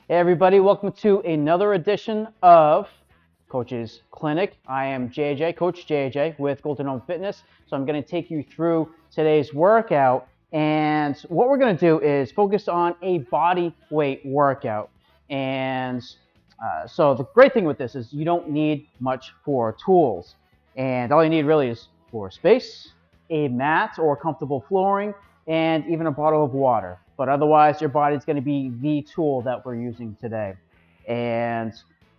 Hey everybody, welcome to another edition of Coach's Clinic. I am JJ, Coach JJ with Golden Home Fitness. So I'm going to take you through today's workout, and what we're going to do is focus on a body weight workout. And so the great thing with this is you don't need much for tools, and all you need really is floor space, a mat or comfortable flooring, and even a bottle of water. But otherwise, your body's going to be the tool that we're using today. And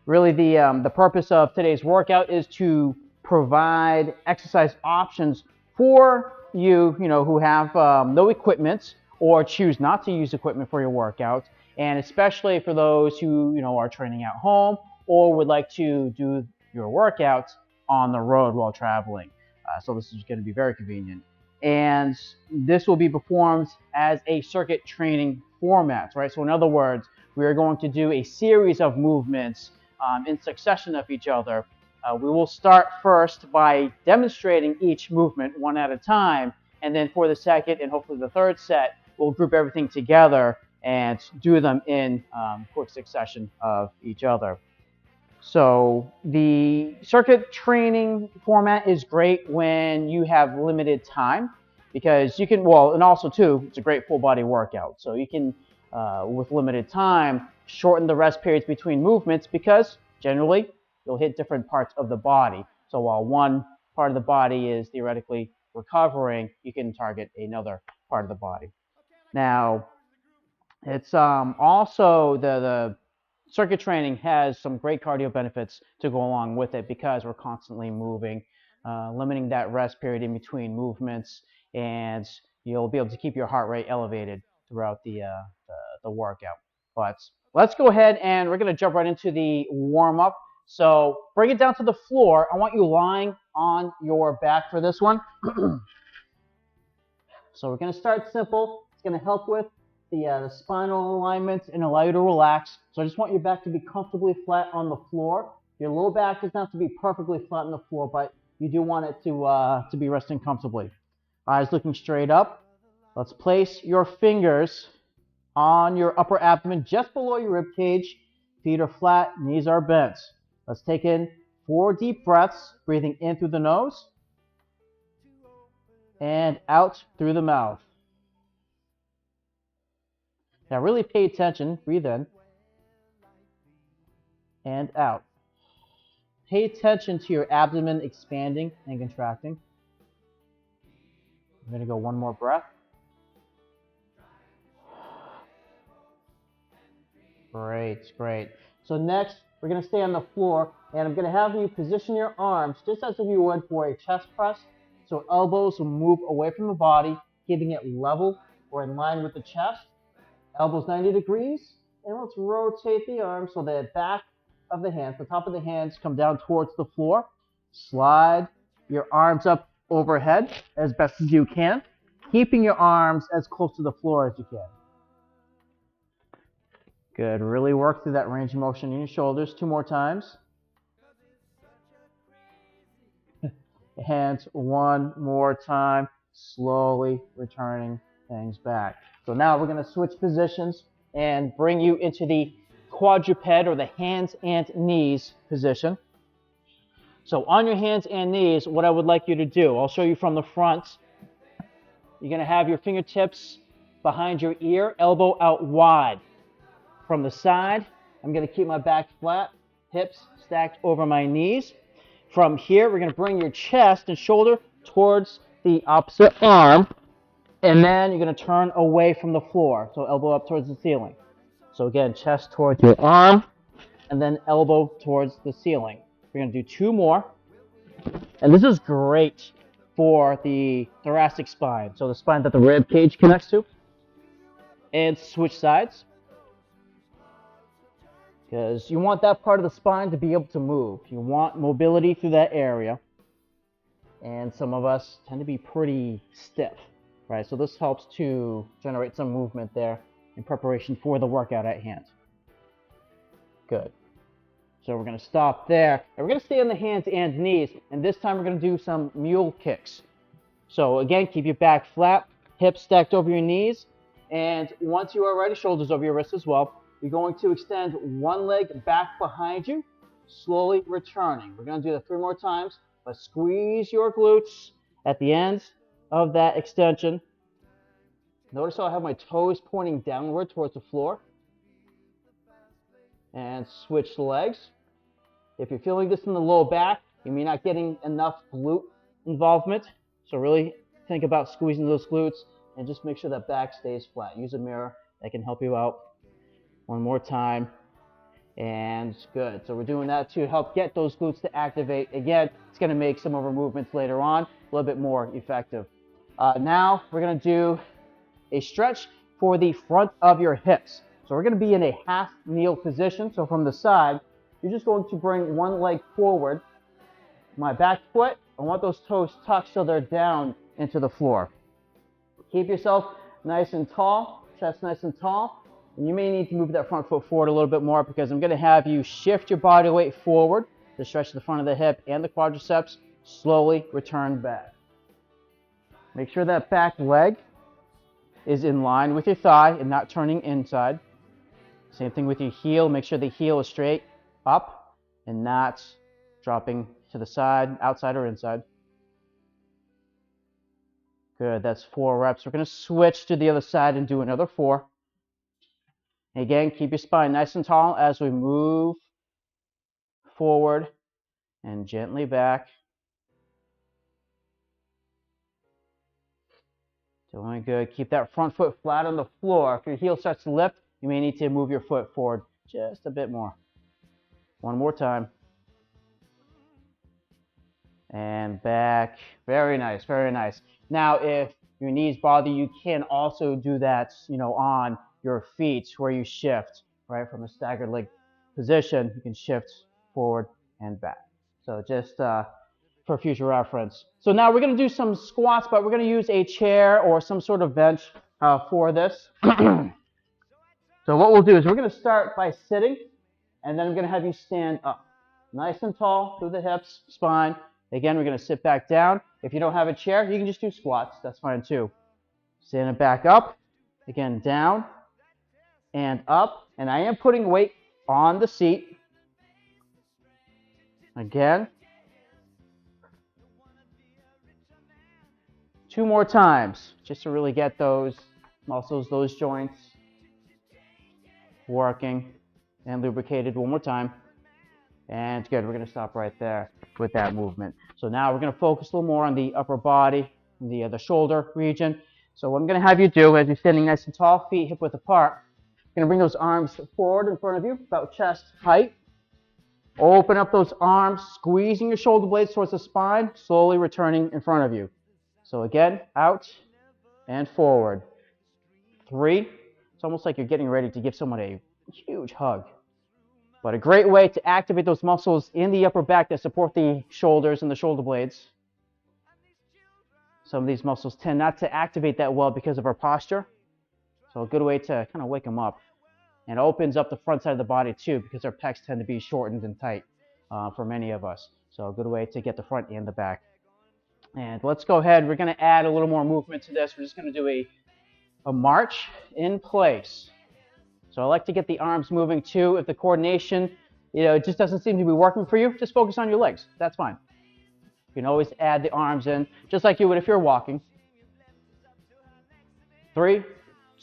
really, the purpose of today's workout is to provide exercise options for you, who have no equipment or choose not to use equipment for your workout, and especially for those who, are training at home or would like to do your workouts on the road while traveling. So this is going to be very convenient. And this will be performed as a circuit training format, right? So in other words, we are going to do a series of movements in succession of each other. We will start first by demonstrating each movement one at a time, and then for the second and hopefully the third set, we'll group everything together and do them in quick succession of each other. So the circuit training format is great when you have limited time, because you can, and also too, it's a great full body workout. So you can, with limited time, shorten the rest periods between movements, because generally you'll hit different parts of the body. So while one part of the body is theoretically recovering, you can target another part of the body. Now, it's also the circuit training has some great cardio benefits to go along with it, because we're constantly moving, limiting that rest period in between movements, and you'll be able to keep your heart rate elevated throughout the workout. But let's go ahead and we're going to jump right into the warm-up. So bring it down to the floor. I want you lying on your back for this one. So we're going to start simple. It's going to help with the spinal alignment and allow you to relax. So I just want your back to be comfortably flat on the floor. Your low back doesn't have to be perfectly flat on the floor, but you do want it to be resting comfortably. Eyes looking straight up. Let's place your fingers on your upper abdomen just below your rib cage. Feet are flat, knees are bent. Let's take in 4 deep breaths, breathing in through the nose and out through the mouth. Now really pay attention. Breathe in and out. Pay attention to your abdomen expanding and contracting. I'm going to go one more breath. Great. So next, we're going to stay on the floor, and I'm going to have you position your arms just as if you would for a chest press. So elbows will move away from the body, keeping it level or in line with the chest. Elbows 90 degrees, and let's rotate the arms so the back of the hands, the top of the hands, come down towards the floor. Slide your arms up overhead as best as you can, keeping your arms as close to the floor as you can. Good. Really work through that range of motion in your shoulders. 2 more times. Hands 1 more time, slowly returning things back. So now we're going to switch positions and bring you into the quadruped, or the hands and knees position. So on your hands and knees, what I would like you to do, I'll show you from the front. You're going to have your fingertips behind your ear, elbow out wide. From the side, I'm going to keep my back flat, hips stacked over my knees. From here, we're going to bring your chest and shoulder towards the opposite arm, and then you're going to turn away from the floor, so elbow up towards the ceiling. So again, chest towards your arm, and then elbow towards the ceiling. We're going to do 2 more, and this is great for the thoracic spine, so the spine that the rib cage connects to. And switch sides, because you want that part of the spine to be able to move. You want mobility through that area, and some of us tend to be pretty stiff, right? So this helps to generate some movement there in preparation for the workout at hand. Good. So we're going to stop there, and we're going to stay on the hands and knees, and this time we're going to do some mule kicks. So again, keep your back flat, hips stacked over your knees, and once you are ready, shoulders over your wrists as well, you're going to extend one leg back behind you, slowly returning. We're going to do that 3 more times, but squeeze your glutes at the end of that extension. Notice how I have my toes pointing downward towards the floor. And switch legs. If you're feeling this in the low back, you may not getting enough glute involvement. So really think about squeezing those glutes and just make sure that back stays flat. Use a mirror that can help you out. One more time. And good. So we're doing that to help get those glutes to activate. Again, it's going to make some of our movements later on a little bit more effective. Now we're going to do a stretch for the front of your hips. So we're going to be in a half kneel position. So from the side, you're just going to bring one leg forward. My back foot, I want those toes tucked so they're down into the floor. Keep yourself nice and tall, chest nice and tall. And you may need to move that front foot forward a little bit more because I'm going to have you shift your body weight forward to stretch the front of the hip and the quadriceps. Slowly return back. Make sure that back leg is in line with your thigh and not turning inside. Same thing with your heel. Make sure the heel is straight up and not dropping to the side, outside or inside. Good, that's 4 reps. We're going to switch to the other side and do another 4. Again, keep your spine nice and tall as we move forward and gently back. Doing good. Keep that front foot flat on the floor. If your heel starts to lift, you may need to move your foot forward just a bit more. One more time. And back. Very nice, very nice. Now, if your knees bother you, can also do that, on your feet where you shift, right? From a staggered leg position, you can shift forward and back. So just for future reference. So now we're going to do some squats, but we're going to use a chair or some sort of bench for this. So what we'll do is we're going to start by sitting, and then I'm going to have you stand up. Nice and tall through the hips, spine. Again, we're going to sit back down. If you don't have a chair, you can just do squats. That's fine too. Stand back up. Again, down and up. And I am putting weight on the seat. Again. 2 more times, just to really get those muscles, those joints working and lubricated. 1 more time. And good, we're going to stop right there with that movement. So now we're going to focus a little more on the upper body, the shoulder region. So what I'm going to have you do as you're standing nice and tall, feet hip width apart, you're going to bring those arms forward in front of you, about chest height. Open up those arms, squeezing your shoulder blades towards the spine, slowly returning in front of you. So again, out and forward. 3. It's almost like you're getting ready to give someone a huge hug. But a great way to activate those muscles in the upper back that support the shoulders and the shoulder blades. Some of these muscles tend not to activate that well because of our posture. So a good way to kind of wake them up. And it opens up the front side of the body too because our pecs tend to be shortened and tight for many of us. So a good way to get the front and the back. And let's go ahead. We're going to add a little more movement to this. We're just going to do a march in place. So I like to get the arms moving too. If the coordination, just doesn't seem to be working for you, just focus on your legs. That's fine. You can always add the arms in, just like you would if you're walking. 3,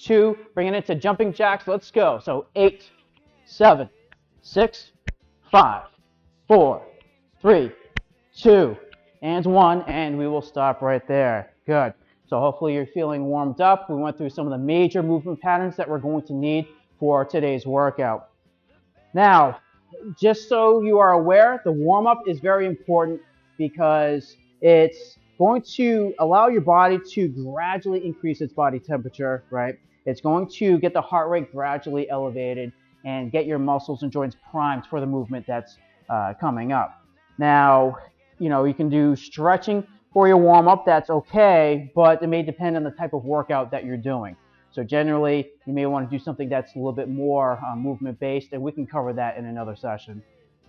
2, bring it into jumping jacks. Let's go. So 8, 7, 6, 5, 4, 3, 2, and 1, and we will stop right there. Good. So hopefully you're feeling warmed up. We went through some of the major movement patterns that we're going to need for today's workout. Now, just so you are aware, the warm-up is very important because it's going to allow your body to gradually increase its body temperature, right? It's going to get the heart rate gradually elevated and get your muscles and joints primed for the movement that's coming up. Now, you can do stretching for your warm-up. That's okay, but it may depend on the type of workout that you're doing. So generally, you may want to do something that's a little bit more movement-based, and we can cover that in another session.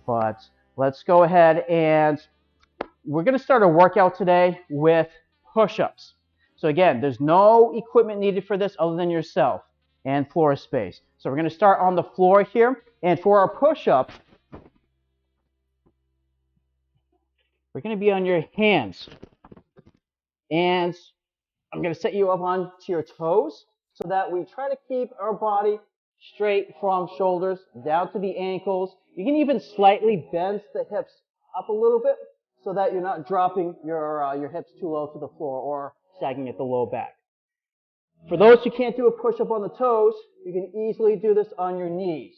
But let's go ahead and we're going to start a workout today with push-ups. So again, there's no equipment needed for this other than yourself. and floor space. So we're going to start on the floor here. And for our push-up, we're going to be on your hands. And I'm going to set you up onto your toes so that we try to keep our body straight from shoulders down to the ankles. You can even slightly bend the hips up a little bit so that you're not dropping your hips too low to the floor or sagging at the low back. For those who can't do a push-up on the toes, you can easily do this on your knees,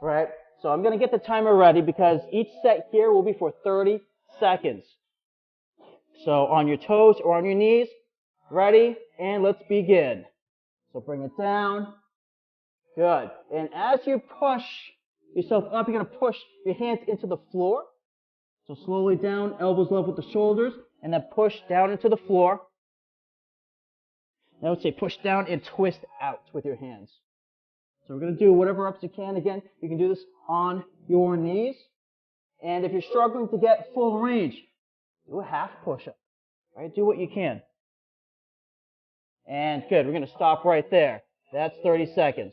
right? So I'm going to get the timer ready because each set here will be for 30 seconds. So on your toes or on your knees, ready, and let's begin. So bring it down. Good. And as you push yourself up, you're going to push your hands into the floor. So slowly down, elbows level with the shoulders, and then push down into the floor. I would say push down and twist out with your hands. So we're going to do whatever ups you can. Again, you can do this on your knees. And if you're struggling to get full range, do a half push-up. Right? Do what you can. And good. We're going to stop right there. That's 30 seconds.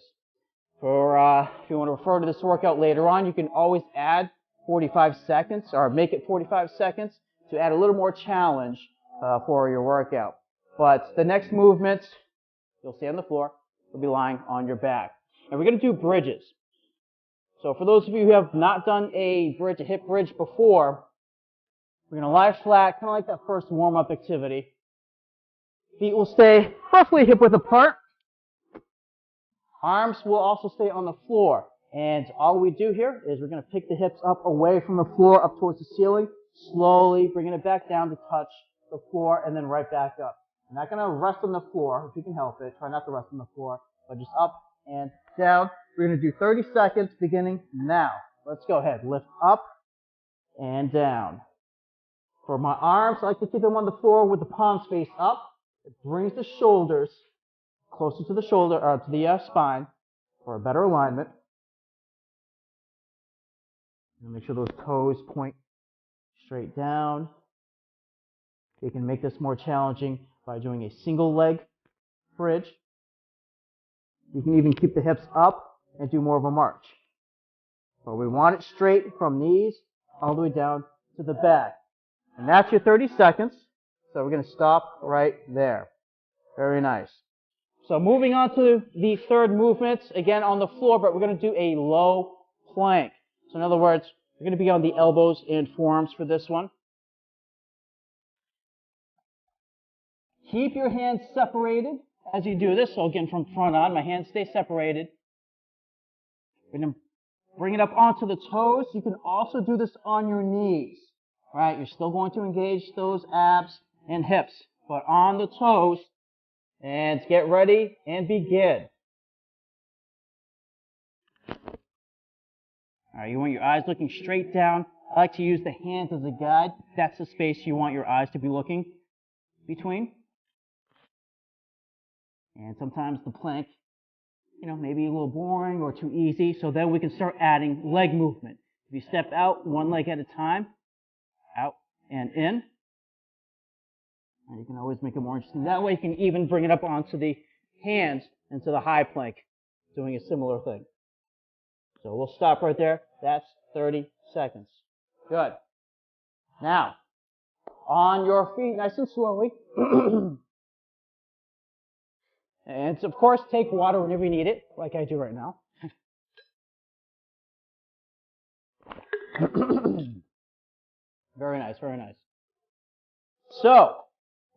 For if you want to refer to this workout later on, you can always add 45 seconds or make it 45 seconds to add a little more challenge for your workout. But the next movement, you'll stay on the floor. You'll be lying on your back. And we're going to do bridges. So for those of you who have not done a bridge, a hip bridge before, we're going to lie flat, kind of like that first warm-up activity. Feet will stay roughly hip-width apart. Arms will also stay on the floor. And all we do here is we're going to pick the hips up away from the floor, up towards the ceiling, slowly bringing it back down to touch the floor, and then right back up. You're not going to rest on the floor if you can help it. Try not to rest on the floor, but just up and down. We're going to do 30 seconds beginning now. Let's go ahead. Lift up and down. For my arms, I like to keep them on the floor with the palms face up. It brings the shoulders closer to the shoulder, or to the spine for a better alignment. And make sure those toes point straight down. You can make this more challenging by doing a single leg bridge. You can even keep the hips up and do more of a march. But we want it straight from knees all the way down to the back. And that's your 30 seconds. So we're going to stop right there. Very nice. So moving on to the third movement, again on the floor, but we're going to do a low plank. So in other words, we're going to be on the elbows and forearms for this one. Keep your hands separated as you do this. So again, from front on, my hands stay separated. We're going to bring it up onto the toes. You can also do this on your knees. Right? You're still going to engage those abs and hips, but on the toes. And get ready and begin. All right, you want your eyes looking straight down. I like to use the hands as a guide. That's the space you want your eyes to be looking between. And sometimes the plank, maybe a little boring or too easy. So then we can start adding leg movement. If you step out one leg at a time, out and in. And you can always make it more interesting. That way you can even bring it up onto the hands into the high plank, doing a similar thing. So we'll stop right there. That's 30 seconds. Good. Now, on your feet, nice and slowly. And of course, take water whenever you need it, like I do right now. Very nice, very nice. So,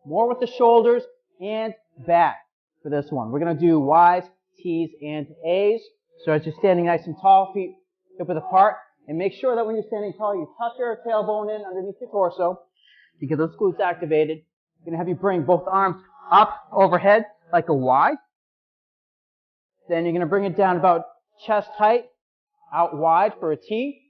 more with the shoulders and back for this one. We're going to do Y's, T's, and A's. So as you're standing nice and tall, feet hip-width apart, and make sure that when you're standing tall, you tuck your tailbone in underneath your torso to get those glutes activated. I'm going to have you bring both arms up overhead like a Y. Then you're going to bring it down about chest height, out wide for a T.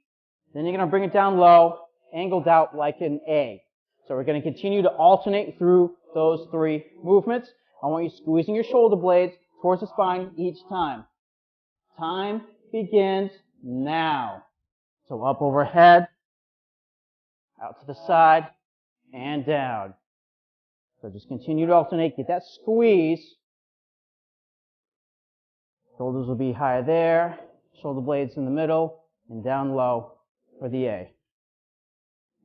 Then you're going to bring it down low, angled out like an A. So we're going to continue to alternate through those three movements. I want you squeezing your shoulder blades towards the spine each time. Time begins now. So up overhead, out to the side, and down. So just continue to alternate. Get that squeeze. Shoulders will be high there, shoulder blades in the middle, and down low for the A.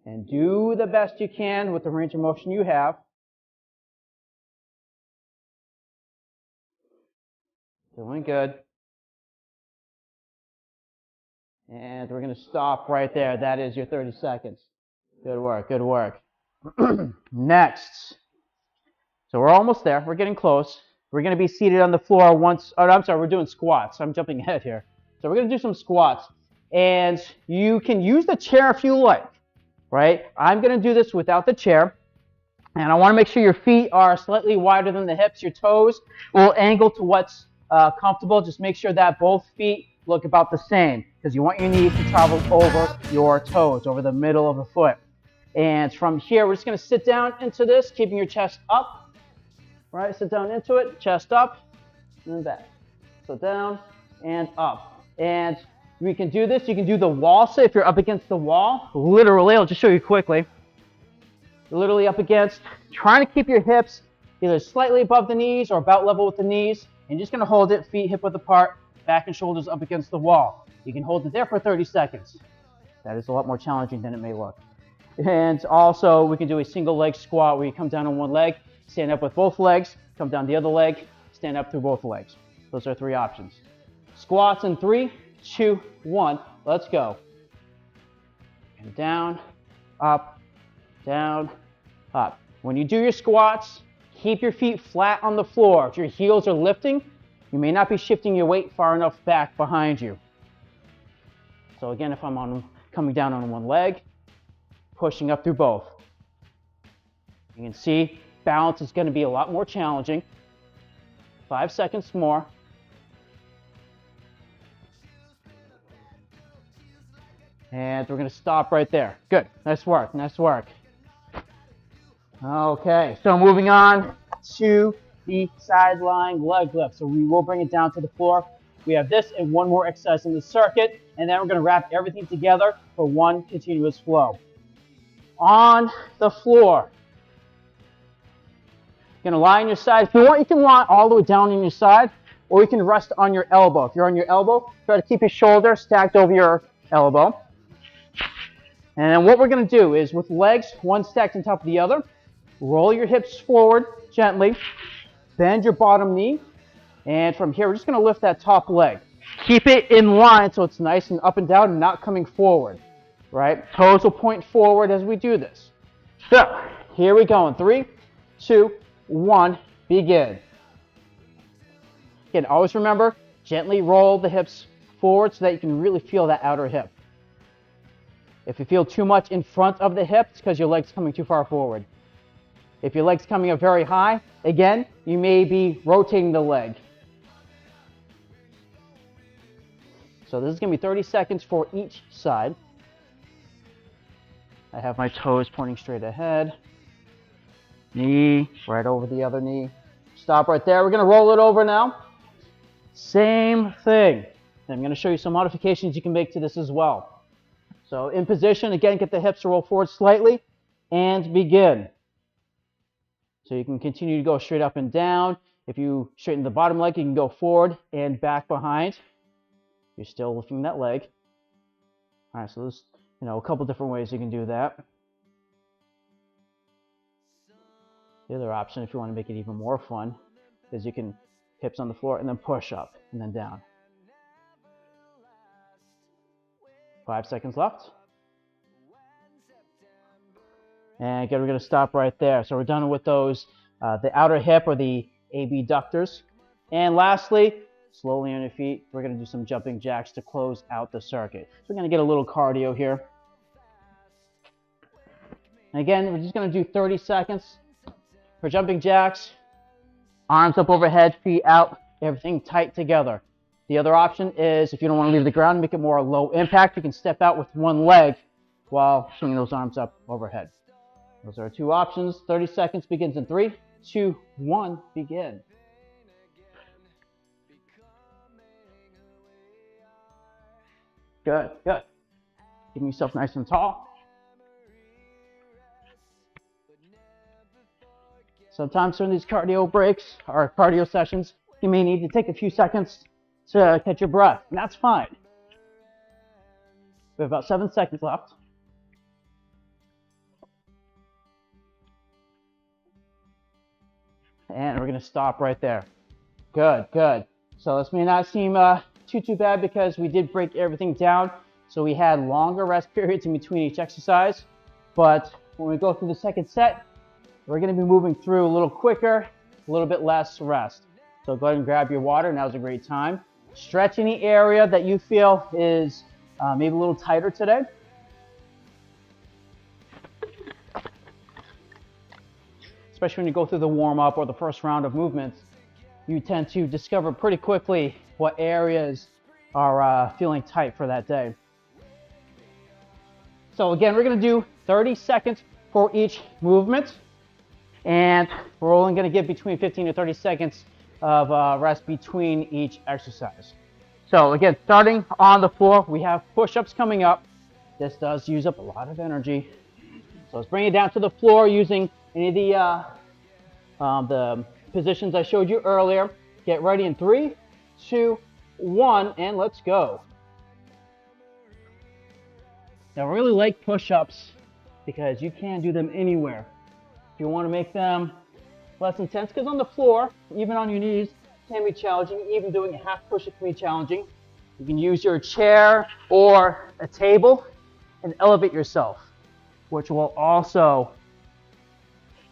And do the best you can with the range of motion you have. Doing good. And we're going to stop right there. That is your 30 seconds. Good work, good work. Next. So we're almost there. We're getting close. We're going to be seated on the floor once. Oh, I'm sorry, we're doing squats. I'm jumping ahead here. So we're going to do some squats. And you can use the chair if you like, right? I'm going to do this without the chair. And I want to make sure your feet are slightly wider than the hips. Your toes will angle to what's comfortable. Just make sure that both feet look about the same, because you want your knees to travel over your toes, over the middle of the foot. And from here, we're just going to sit down into this, keeping your chest up. Right, sit down into it, chest up, and then back. So down and up. And we can do this. You can do the wall sit if you're up against the wall. Literally, I'll just show you quickly. You're literally up against, trying to keep your hips either slightly above the knees or about level with the knees. And you're just going to hold it, feet hip width apart, back and shoulders up against the wall. You can hold it there for 30 seconds. That is a lot more challenging than it may look. And also, we can do a single leg squat where you come down on one leg, stand up with both legs, come down the other leg, stand up through both legs. Those are 3 options. Squats in 3, 2, 1. Let's go. And down, up, down, up. When you do your squats, keep your feet flat on the floor. If your heels are lifting, you may not be shifting your weight far enough back behind you. So again, if I'm coming down on one leg, pushing up through both. You can see balance is going to be a lot more challenging. 5 seconds more. And we're going to stop right there. Good. Nice work. Nice work. Okay, so moving on to the sideline leg lift. So we will bring it down to the floor. We have this and one more exercise in the circuit, and then we're going to wrap everything together for one continuous flow. On the floor. You're going to lie on your side. If you want, you can lie all the way down on your side, or you can rest on your elbow. If you're on your elbow, try to keep your shoulder stacked over your elbow. And then what we're going to do is, with legs, one stacked on top of the other, roll your hips forward gently, bend your bottom knee, and from here, we're just going to lift that top leg. Keep it in line so it's nice and up and down and not coming forward, right? Toes will point forward as we do this. So, here we go in 3, 2, 1, begin. Again, always remember, gently roll the hips forward so that you can really feel that outer hip. If you feel too much in front of the hip, it's because your leg's coming too far forward. If your leg's coming up very high, again, you may be rotating the leg. So this is going to be 30 seconds for each side. I have my toes pointing straight ahead. Knee right over the other knee. Stop right there. We're going to roll it over now. Same thing. And I'm going to show you some modifications you can make to this as well. So in position, again, get the hips to roll forward slightly and begin. So you can continue to go straight up and down. If you straighten the bottom leg, you can go forward and back behind. You're still lifting that leg. All right, so there's a couple different ways you can do that. The other option, if you want to make it even more fun, is you can hips on the floor and then push up and then down. 5 seconds left. And again, we're going to stop right there. So we're done with those, the outer hip or the abductors. And lastly, slowly on your feet, we're going to do some jumping jacks to close out the circuit. So we're going to get a little cardio here. And again, we're just going to do 30 seconds for jumping jacks. Arms up overhead, feet out, everything tight together. The other option is, if you don't want to leave the ground, make it more low impact. You can step out with one leg while swinging those arms up overhead. Those are our 2 options. 30 seconds begins in 3, 2, 1, begin. Good, good. Keeping yourself nice and tall. Sometimes during these cardio breaks or cardio sessions, you may need to take a few seconds to catch your breath, and that's fine. We have about 7 seconds left. And we're going to stop right there. Good, good. So this may not seem too bad because we did break everything down. So we had longer rest periods in between each exercise. But when we go through the second set, we're going to be moving through a little quicker, a little bit less rest. So go ahead and grab your water. Now's a great time. Stretch any area that you feel is maybe a little tighter today. Especially when you go through the warm-up or the first round of movements, you tend to discover pretty quickly what areas are feeling tight for that day. So again, we're going to do 30 seconds for each movement, and we're only going to give between 15 to 30 seconds of rest between each exercise. So again, starting on the floor, we have push-ups coming up. This does use up a lot of energy. So let's bring it down to the floor using any of the positions I showed you earlier. Get ready in 3, 2, 1, and let's go. Now, I really like push-ups because you can do them anywhere. If you want to make them less intense, because on the floor, even on your knees, can be challenging. Even doing a half push-up can be challenging. You can use your chair or a table and elevate yourself, which will also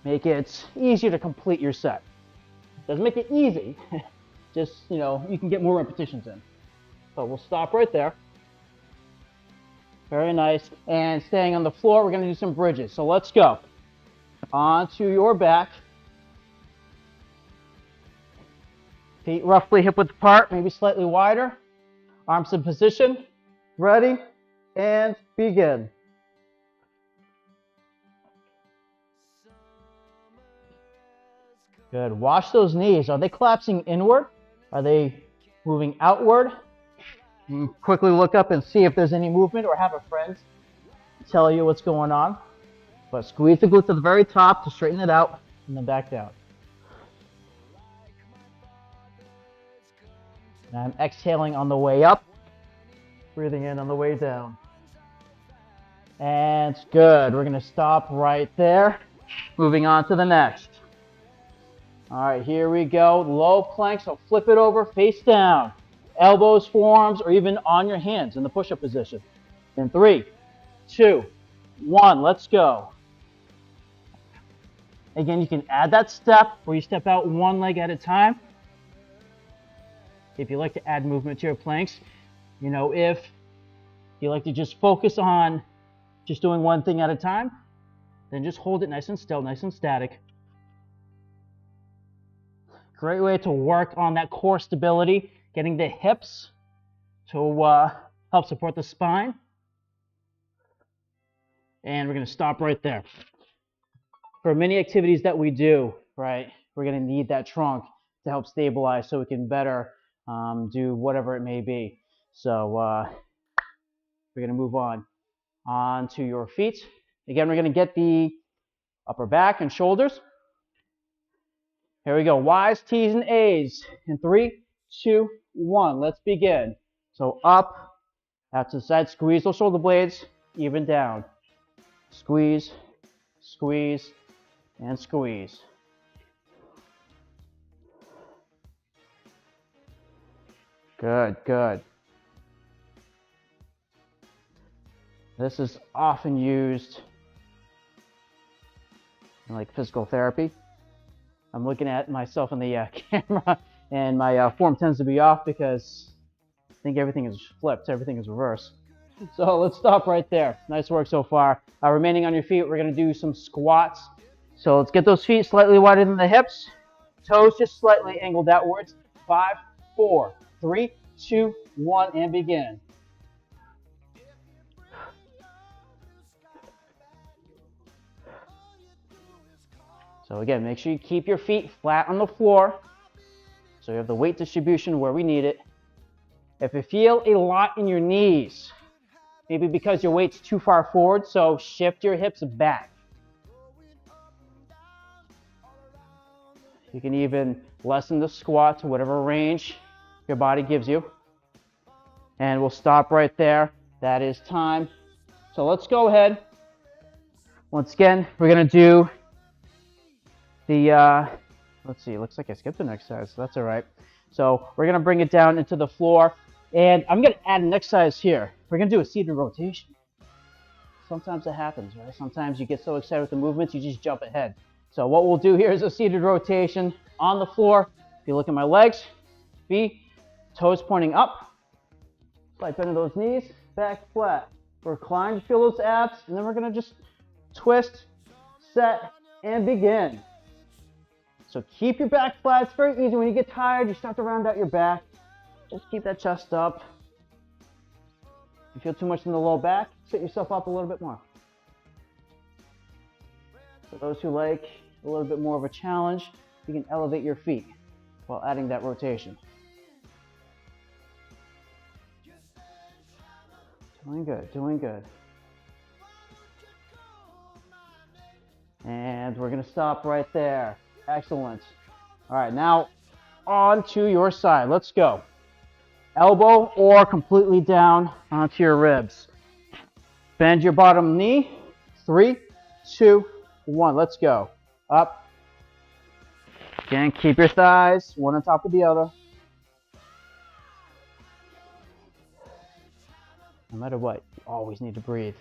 make it easier to complete your set. Doesn't make it easy, just, you can get more repetitions in. So we'll stop right there. Very nice. And staying on the floor, we're going to do some bridges. So let's go. Onto your back. Feet roughly hip-width apart, maybe slightly wider. Arms in position. Ready, and begin. Good. Watch those knees. Are they collapsing inward? Are they moving outward? You quickly look up and see if there's any movement, or have a friend tell you what's going on. But squeeze the glutes to the very top to straighten it out, and then back down. And I'm exhaling on the way up, breathing in on the way down. And good. We're going to stop right there. Moving on to the next. All right, here we go. Low plank, so flip it over, face down. Elbows, forearms, or even on your hands in the push-up position. In 3, 2, 1, let's go. Again, you can add that step where you step out one leg at a time. If you like to add movement to your planks, if you like to just focus on just doing one thing at a time, then just hold it nice and still, nice and static. Great way to work on that core stability, getting the hips to help support the spine. And we're going to stop right there. For many activities that we do, right, we're going to need that trunk to help stabilize so we can better do whatever it may be. So we're going to move on to your feet. Again, we're going to get the upper back and shoulders. Here we go. Y's, T's, and A's. In 3, 2, 1. Let's begin. So up, out to the side. Squeeze those shoulder blades. Even down. Squeeze, squeeze, and squeeze. Good, good. This is often used in like physical therapy. I'm looking at myself in the camera, and my form tends to be off because I think everything is flipped, everything is reversed. So let's stop right there. Nice work so far. Remaining on your feet, we're going to do some squats. So let's get those feet slightly wider than the hips. Toes just slightly angled outwards. 5, 4, 3, 2, 1, and begin. So again, make sure you keep your feet flat on the floor so you have the weight distribution where we need it. If you feel a lot in your knees, maybe because your weight's too far forward, so shift your hips back. You can even lessen the squat to whatever range your body gives you. And we'll stop right there. That is time. So let's go ahead. Once again, we're going to do the, let's see, looks like I skipped an exercise. So that's all right. So we're going to bring it down into the floor. And I'm going to add an exercise here. We're going to do a seated rotation. Sometimes it happens, right? Sometimes you get so excited with the movements, you just jump ahead. So what we'll do here is a seated rotation on the floor. If you look at my legs, feet, toes pointing up. Slight bend of those knees, back flat. Recline to feel those abs, and then we're going to just twist, set, and begin. So keep your back flat. It's very easy. When you get tired, you start to round out your back. Just keep that chest up. If you feel too much in the low back, sit yourself up a little bit more. For those who like a little bit more of a challenge, you can elevate your feet while adding that rotation. Doing good, doing good. And we're gonna stop right there. Excellent. All right, now on to your side. Let's go. Elbow or completely down onto your ribs. Bend your bottom knee. 3, 2, 1. Let's go. Up. Again, keep your thighs one on top of the other. No matter what, you always need to breathe.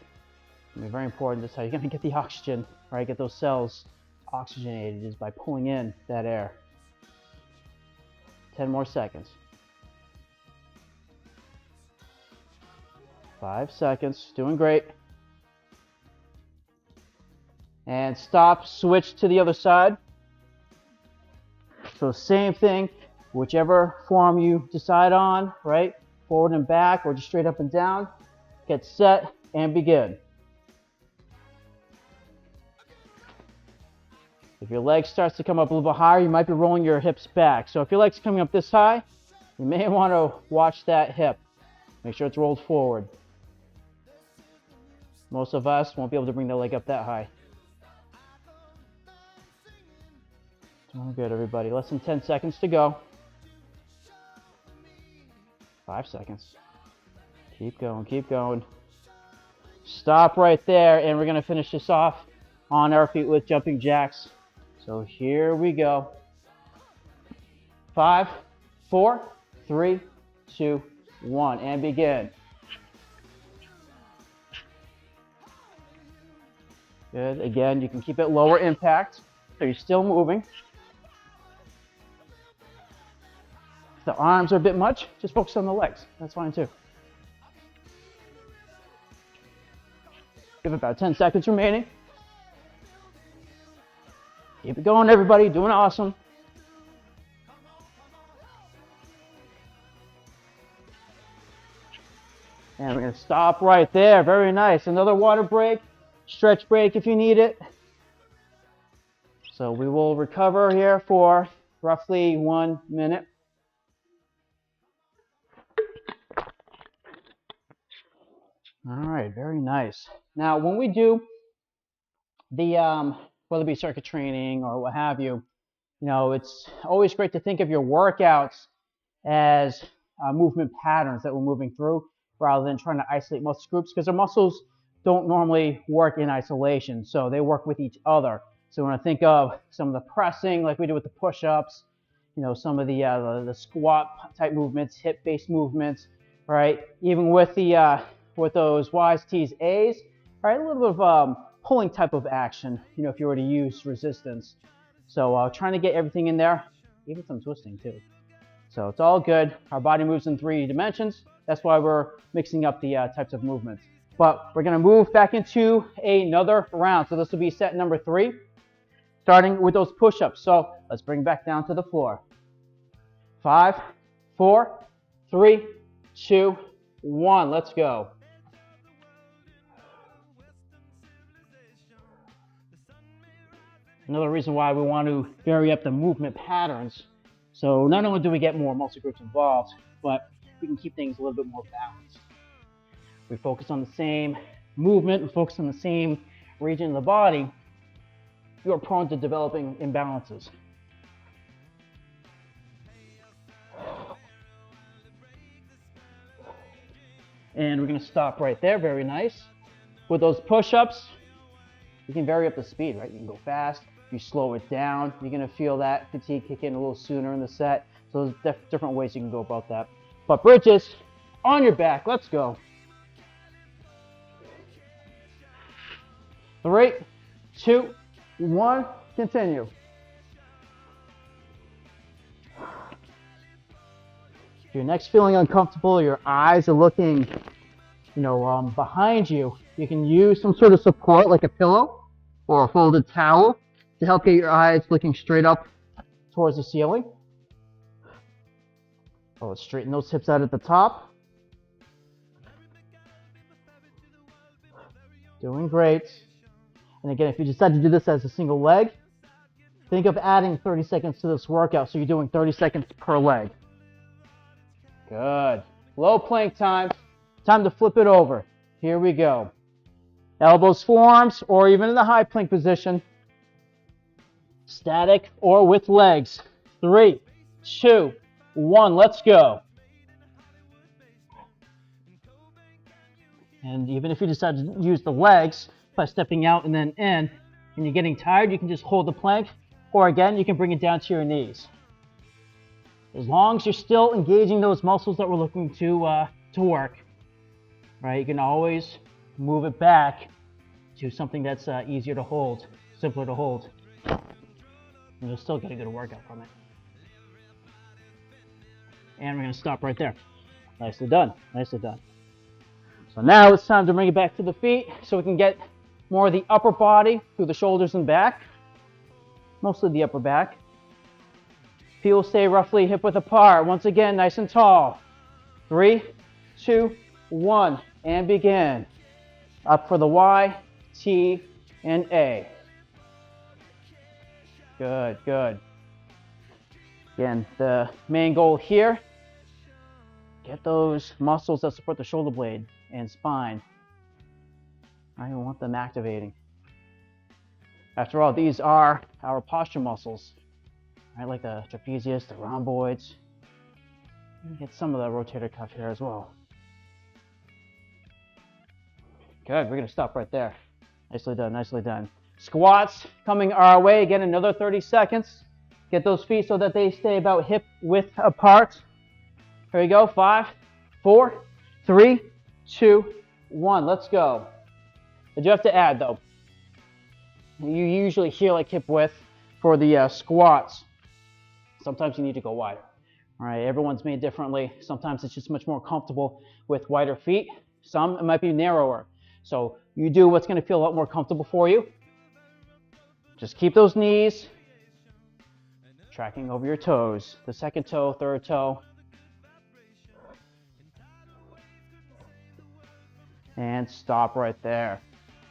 It's very important. That's how you're going to get the oxygen, right? Get those cells oxygenated is by pulling in that air. 10 more seconds. 5 seconds. Doing great. And stop. Switch to the other side. So same thing, whichever form you decide on, right? Forward and back or just straight up and down. Get set and begin. If your leg starts to come up a little bit higher, you might be rolling your hips back. So if your leg's coming up this high, you may want to watch that hip. Make sure it's rolled forward. Most of us won't be able to bring the leg up that high. Doing good, everybody. Less than 10 seconds to go. 5 seconds. Keep going, keep going. Stop right there, and we're going to finish this off on our feet with jumping jacks. So here we go. 5, 4, 3, 2, 1, and begin. Good. Again, you can keep it lower impact, so you're still moving. If the arms are a bit much, just focus on the legs. That's fine too. We have about 10 seconds remaining. Keep it going, everybody. Doing awesome. And we're going to stop right there. Very nice. Another water break. Stretch break if you need it. So we will recover here for roughly 1 minute. All right, very nice. Now, when we do the, whether it be circuit training or what have you, you know, it's always great to think of your workouts as movement patterns that we're moving through rather than trying to isolate muscle groups, because our muscles don't normally work in isolation, so they work with each other. So when I think of some of the pressing, like we do with the push-ups, you know, some of the squat type movements, hip-based movements, right? Even with the with those Y's, T's, A's, right? A little bit of pulling type of action, you know, if you were to use resistance. So trying to get everything in there, even some twisting too. So it's all good. Our body moves in 3 dimensions. That's why we're mixing up the types of movements. But we're going to move back into another round. So this will be set number 3, starting with those push-ups. So let's bring back down to the floor. 5, 4, 3, 2, 1. Let's go. Another reason why we want to vary up the movement patterns. So not only do we get more muscle groups involved, but we can keep things a little bit more balanced. We focus on the same movement, we focus on the same region of the body, you're prone to developing imbalances. And we're going to stop right there. Very nice. With those push-ups, you can vary up the speed, right? You can go fast. You slow it down. You're going to feel that fatigue kick in a little sooner in the set. So there's different ways you can go about that. But bridges, on your back. Let's go. 3, 2, 1. Continue. If your neck's feeling uncomfortable, your eyes are looking, behind you, you can use some sort of support like a pillow or a folded towel to help get your eyes looking straight up towards the ceiling. Oh, let's straighten those hips out at the top. Doing great. And again, if you decide to do this as a single leg, think of adding 30 seconds to this workout, so you're doing 30 seconds per leg. Good. Low plank time. Time to flip it over. Here we go. Elbows, forearms, or even in the high plank position. Static or with legs. 3, 2, 1. Let's go. And even if you decide to use the legs by stepping out and then in, and you're getting tired, you can just hold the plank, or again, you can bring it down to your knees. As long as you're still engaging those muscles that we're looking to work, right? You can always move it back to something that's easier to hold, simpler to hold. And you'll still get a good workout from it. And we're going to stop right there. Nicely done. Nicely done. So now it's time to bring it back to the feet so we can get more of the upper body through the shoulders and back. Mostly the upper back. Feet will stay roughly hip width apart. Once again, nice and tall. 3, 2, 1, and begin. Up for the Y, T, and A. Good, good. Again, the main goal here, get those muscles that support the shoulder blade and spine. I want them activating. After all, these are our posture muscles, right? Like the trapezius, the rhomboids. Get some of the rotator cuff here as well. Good, we're gonna stop right there. Nicely done, nicely done. Squats coming our way. Again, another 30 seconds. Get those feet so that they stay about hip width apart. Here we go, 5, 4, 3, 2, 1, let's go. Did you have to add though? You usually hear like hip width for the squats. Sometimes you need to go wider. All right, everyone's made differently. Sometimes it's just much more comfortable with wider feet. Some it might be narrower. So you do what's going to feel a lot more comfortable for you. Just keep those knees tracking over your toes. The second toe, third toe. And stop right there.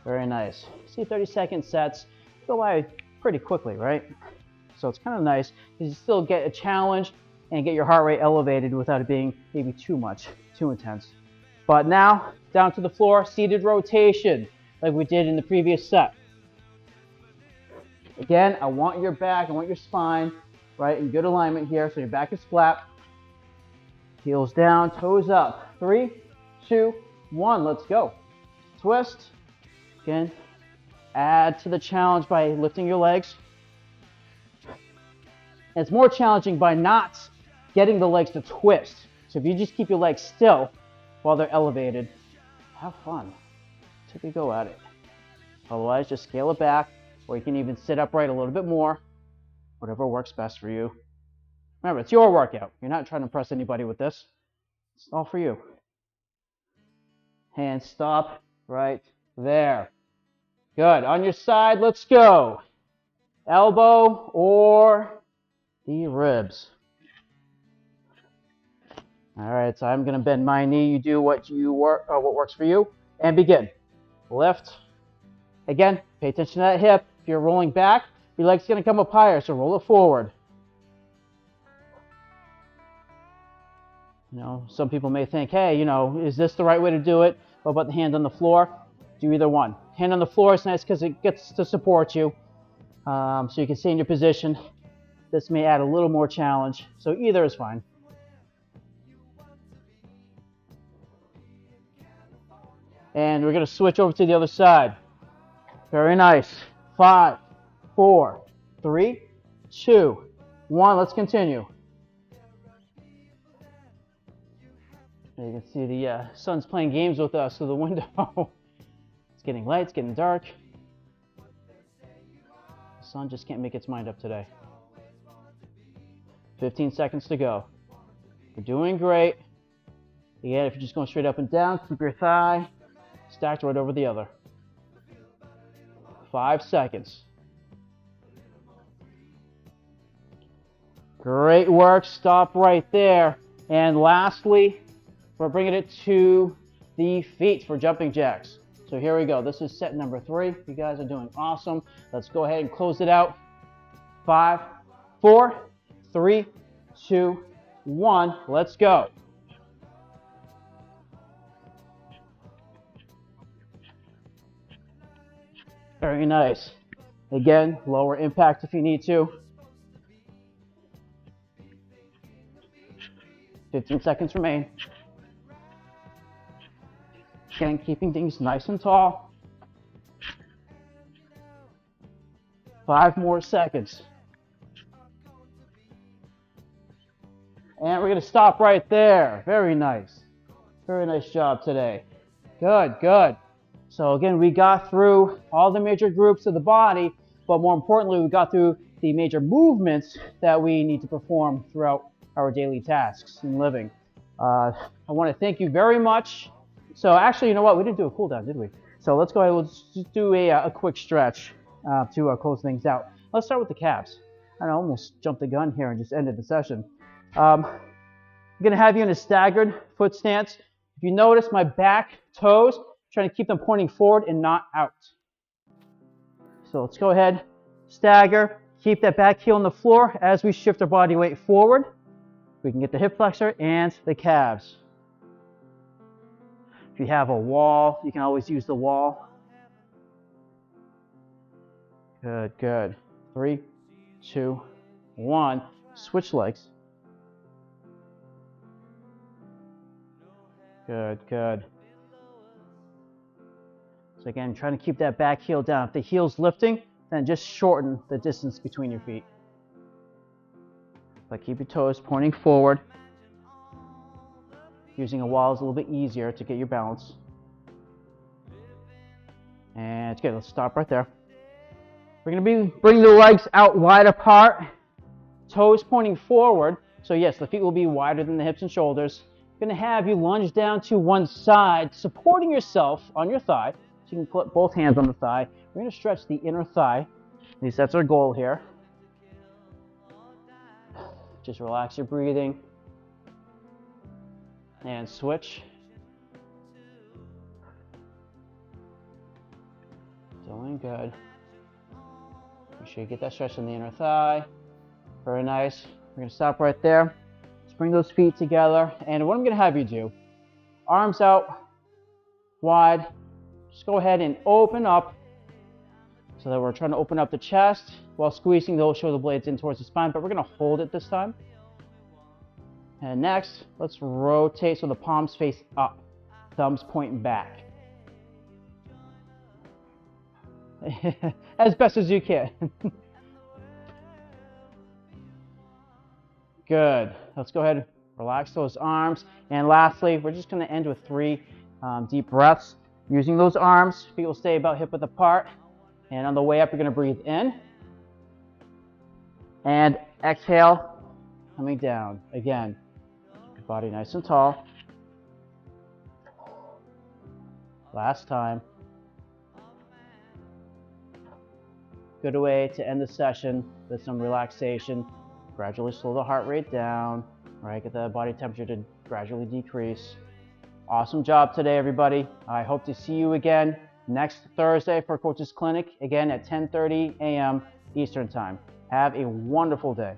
Very nice. See, 30-second sets go by pretty quickly, right? So it's kind of nice because you still get a challenge and get your heart rate elevated without it being maybe too much, too intense. But now, down to the floor, seated rotation, like we did in the previous set. Again, I want your back, I want your spine, right, in good alignment here, so your back is flat. Heels down, toes up. 3, 2, 1, let's go. Twist. Again, add to the challenge by lifting your legs. And it's more challenging by not getting the legs to twist. So if you just keep your legs still while they're elevated, have fun. Take a go at it. Otherwise, just scale it back, or you can even sit upright a little bit more, whatever works best for you. Remember, it's your workout. You're not trying to impress anybody with this. It's all for you. Hand stop right there. Good. On your side, let's go. Elbow or the ribs. All right, so I'm going to bend my knee. You do what works for you, and begin. Lift. Again, pay attention to that hip. If you're rolling back, your leg's going to come up higher, so roll it forward. Some people may think, hey, is this the right way to do it? What about the hand on the floor? Do either one. Hand on the floor is nice because it gets to support you, so you can stay in your position. This may add a little more challenge, so either is fine. And we're going to switch over to the other side. Very nice. 5, 4, 3, 2, 1. Let's continue. And you can see the sun's playing games with us through the window. It's getting light, it's getting dark. The sun just can't make its mind up today. 15 seconds to go. You're doing great. Again, if you're just going straight up and down, keep your thigh stacked right over the other. 5 seconds. Great work. Stop right there. And lastly, we're bringing it to the feet for jumping jacks. So here we go. This is set number 3. You guys are doing awesome. Let's go ahead and close it out. 5, 4, 3, 2, 1. Let's go. Very nice. Again, lower impact if you need to. 15 seconds remain. Again, keeping things nice and tall. 5 more seconds. And we're going to stop right there. Very nice. Very nice job today. Good, good. So again, we got through all the major groups of the body, but more importantly, we got through the major movements that we need to perform throughout our daily tasks and living. I want to thank you very much. So actually, you know what? We didn't do a cool down, did we? So let's go ahead. Let's just do a quick stretch to close things out. Let's start with the calves. I almost jumped the gun here and just ended the session. I'm going to have you in a staggered foot stance. If you notice my back toes, trying to keep them pointing forward and not out. So let's go ahead, stagger, keep that back heel on the floor as we shift our body weight forward. We can get the hip flexor and the calves. If you have a wall, you can always use the wall. Good, good. 3, 2, 1. Switch legs. Good, good. So again, trying to keep that back heel down. If the heel's lifting, then just shorten the distance between your feet. But keep your toes pointing forward. Using a wall is a little bit easier to get your balance. And it's good. Let's stop right there. We're going to be bringing the legs out wide apart, toes pointing forward. So yes, the feet will be wider than the hips and shoulders. I'm going to have you lunge down to one side, supporting yourself on your thigh. So you can put both hands on the thigh. We're going to stretch the inner thigh. At least that's our goal here. Just relax your breathing. And switch. Doing good. Make sure you get that stretch in the inner thigh. Very nice. We're going to stop right there. Let's bring those feet together. And what I'm going to have you do, arms out wide. Just go ahead and open up. So that we're trying to open up the chest while squeezing those shoulder blades in towards the spine. But we're going to hold it this time. And next, let's rotate so the palms face up, thumbs pointing back. As best as you can. Good. Let's go ahead and relax those arms. And lastly, we're just going to end with 3 deep breaths. Using those arms, feet will stay about hip width apart. And on the way up, you're going to breathe in. And exhale, coming down. Again. Body nice and tall. Last time. Good way to end the session with some relaxation. Gradually slow the heart rate down. Right, get the body temperature to gradually decrease. Awesome job today, everybody. I hope to see you again next Thursday for Coach's Clinic, again at 10:30 a.m. Eastern Time. Have a wonderful day.